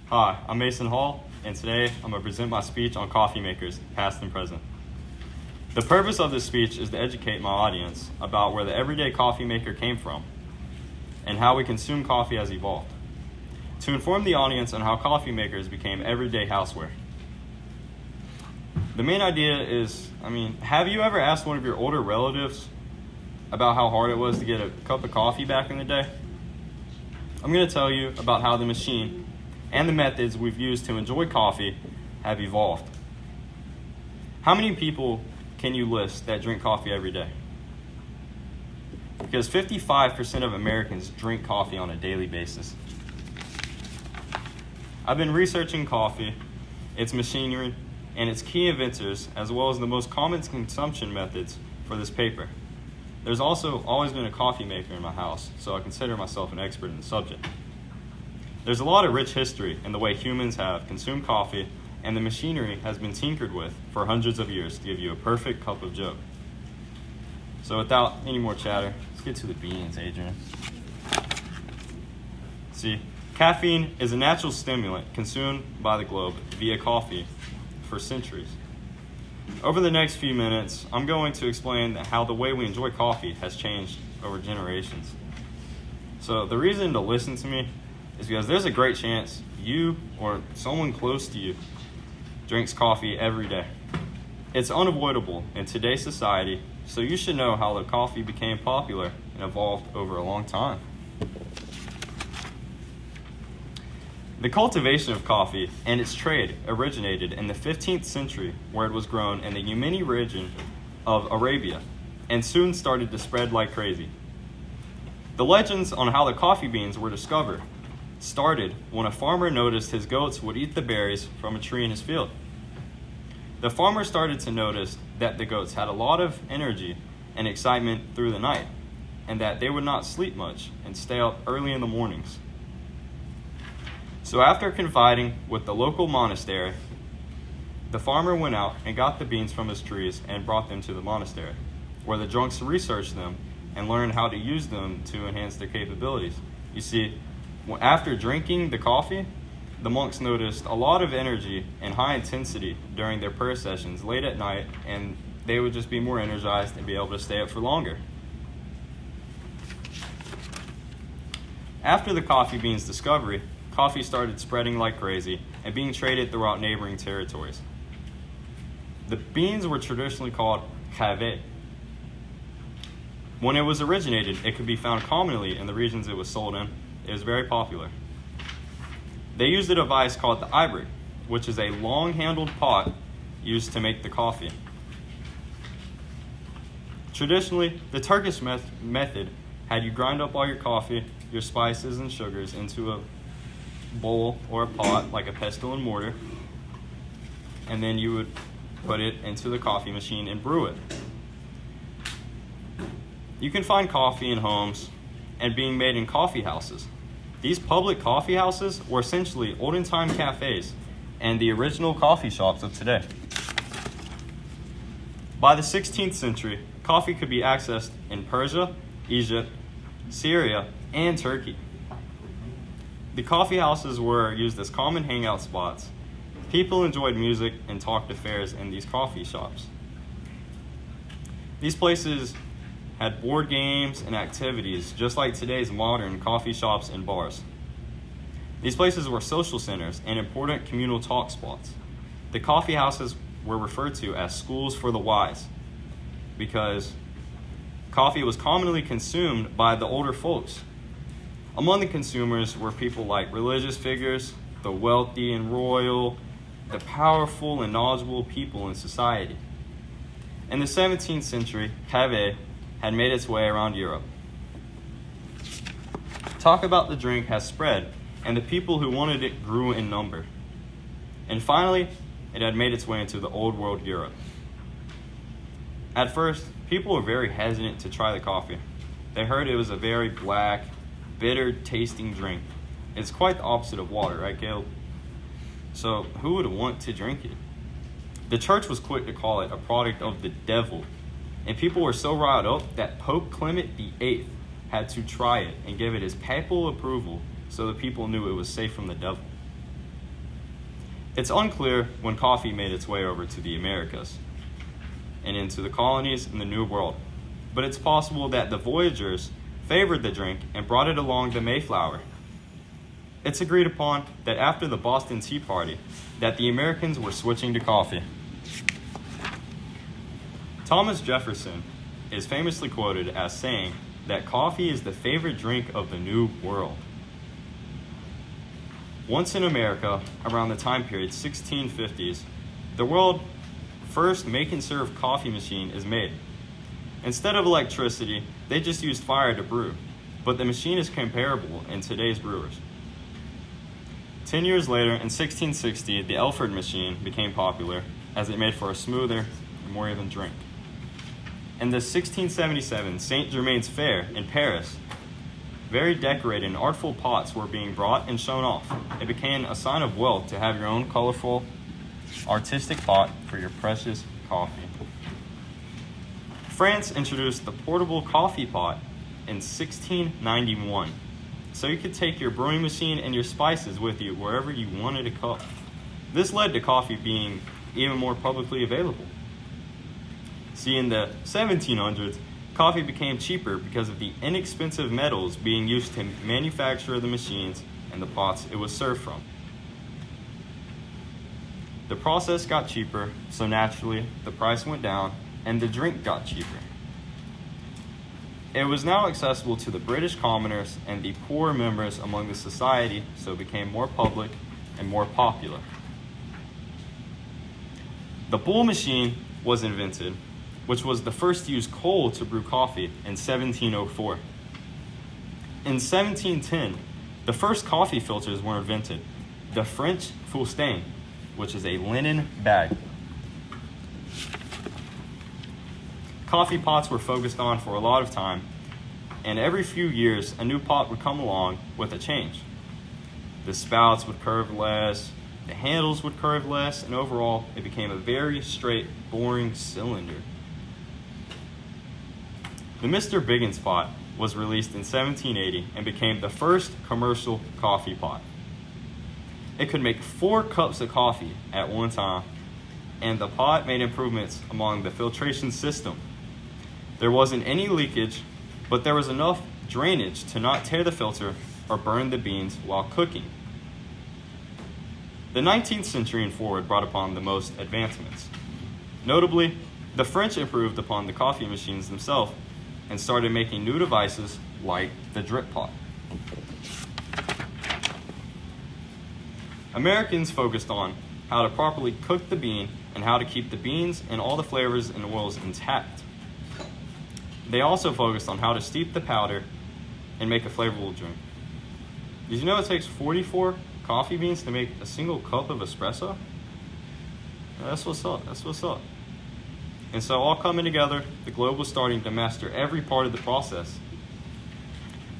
Hi, I'm Mason Hall, and today I'm going to present my speech on coffee makers, past and present. The purpose of this speech is to educate my audience about where the everyday coffee maker came from and how we consume coffee has evolved. To inform the audience on how coffee makers became everyday houseware. The main idea is, have you ever asked one of your older relatives about how hard it was to get a cup of coffee back in the day? I'm going to tell you about how the machine and the methods we've used to enjoy coffee have evolved. How many people can you list that drink coffee every day? Because 55% of Americans drink coffee on a daily basis. I've been researching coffee, its machinery, and its key inventors, as well as the most common consumption methods for this paper. There's also always been a coffee maker in my house, so I consider myself an expert in the subject. There's a lot of rich history in the way humans have consumed coffee, and the machinery has been tinkered with for hundreds of years to give you a perfect cup of joe. So without any more chatter, let's get to the beans, Adrian. See, caffeine is a natural stimulant consumed by the globe via coffee for centuries. Over the next few minutes, I'm going to explain how the way we enjoy coffee has changed over generations. So the reason to listen to me is because there's a great chance you or someone close to you drinks coffee every day. It's unavoidable in today's society, so you should know how the coffee became popular and evolved over a long time. The cultivation of coffee and its trade originated in the 15th century, where it was grown in the Yemeni region of Arabia and soon started to spread like crazy. The legends on how the coffee beans were discovered started when a farmer noticed his goats would eat the berries from a tree in his field. The farmer started to notice that the goats had a lot of energy and excitement through the night, and that they would not sleep much and stay up early in the mornings. So after confiding with the local monastery, the farmer went out and got the beans from his trees and brought them to the monastery, where the drunks researched them and learned how to use them to enhance their capabilities. You see, after drinking the coffee, the monks noticed a lot of energy and high intensity during their prayer sessions late at night, and they would just be more energized and be able to stay up for longer. After the coffee beans' discovery, coffee started spreading like crazy and being traded throughout neighboring territories. The beans were traditionally called café. When it was originated, it could be found commonly in the regions it was sold in. It was very popular. They used a device called the ibrick, which is a long-handled pot used to make the coffee. Traditionally, the Turkish method had you grind up all your coffee, your spices, and sugars into a bowl or a pot, like a pestle and mortar, and then you would put it into the coffee machine and brew it. You can find coffee in homes and being made in coffee houses. These public coffee houses were essentially olden-time cafes and the original coffee shops of today. By the 16th century, coffee could be accessed in Persia, Egypt, Syria, and Turkey. The coffee houses were used as common hangout spots. People enjoyed music and talked affairs in these coffee shops. These places had board games and activities just like today's modern coffee shops and bars. These places were social centers and important communal talk spots. The coffee houses were referred to as schools for the wise because coffee was commonly consumed by the older folks. Among the consumers were people like religious figures, the wealthy and royal, the powerful and knowledgeable people in society. In the 17th century, café had made its way around Europe. Talk about the drink has spread, and the people who wanted it grew in number. And finally, it had made its way into the old world Europe. At first, people were very hesitant to try the coffee. They heard it was a very black, bitter tasting drink. It's quite the opposite of water, right, Caleb? So who would want to drink it? The church was quick to call it a product of the devil, and people were so riled up that Pope Clement VIII had to try it and give it his papal approval so the people knew it was safe from the devil. It's unclear when coffee made its way over to the Americas and into the colonies in the New World, but it's possible that the voyagers favored the drink and brought it along the Mayflower. It's agreed upon that after the Boston Tea Party, that the Americans were switching to coffee. Thomas Jefferson is famously quoted as saying that coffee is the favorite drink of the New World. Once in America, around the time period 1650s, the world's first make-and-serve coffee machine is made. Instead of electricity, they just used fire to brew, but the machine is comparable in today's brewers. 10 years later, in 1660, the Elford machine became popular as it made for a smoother and more even drink. In the 1677 Saint Germain's Fair in Paris, very decorated and artful pots were being brought and shown off. It became a sign of wealth to have your own colorful, artistic pot for your precious coffee. France introduced the portable coffee pot in 1691, so you could take your brewing machine and your spices with you wherever you wanted a cup. This led to coffee being even more publicly available. See, in the 1700s, coffee became cheaper because of the inexpensive metals being used to manufacture the machines and the pots it was served from. The process got cheaper, so naturally the price went down and the drink got cheaper. It was now accessible to the British commoners and the poorer members among the society, so it became more public and more popular. The Bull machine was invented, which was the first to use coal to brew coffee in 1704. In 1710, the first coffee filters were invented, the French fustian, which is a linen bag. Coffee pots were focused on for a lot of time, and every few years a new pot would come along with a change. The spouts would curve less, the handles would curve less, and overall it became a very straight, boring cylinder. The Mr. Biggins pot was released in 1780 and became the first commercial coffee pot. It could make 4 cups of coffee at one time, and the pot made improvements among the filtration system. There wasn't any leakage, but there was enough drainage to not tear the filter or burn the beans while cooking. The 19th century and forward brought upon the most advancements. Notably, the French improved upon the coffee machines themselves and started making new devices like the drip pot. Americans focused on how to properly cook the bean and how to keep the beans and all the flavors and oils intact. They also focused on how to steep the powder and make a flavorful drink. Did you know it takes 44 coffee beans to make a single cup of espresso? That's what's up. That's what's up. And so, all coming together, the globe was starting to master every part of the process.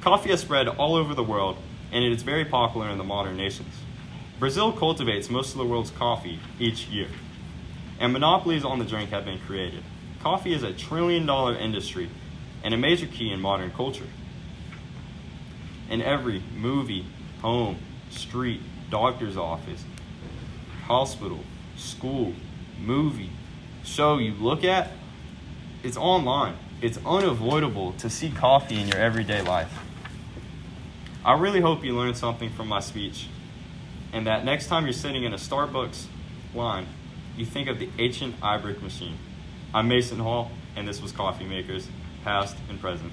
Coffee has spread all over the world, and it is very popular in the modern nations. Brazil cultivates most of the world's coffee each year, and monopolies on the drink have been created. Coffee is a $1 trillion industry and a major key in modern culture. In every movie, home, street, doctor's office, hospital, school, movie, show you look at, it's online. It's unavoidable to see coffee in your everyday life. I really hope you learned something from my speech, and that next time you're sitting in a Starbucks line, you think of the ancient iBrick machine. I'm Mason Hall, and this was Coffee Makers, past and present.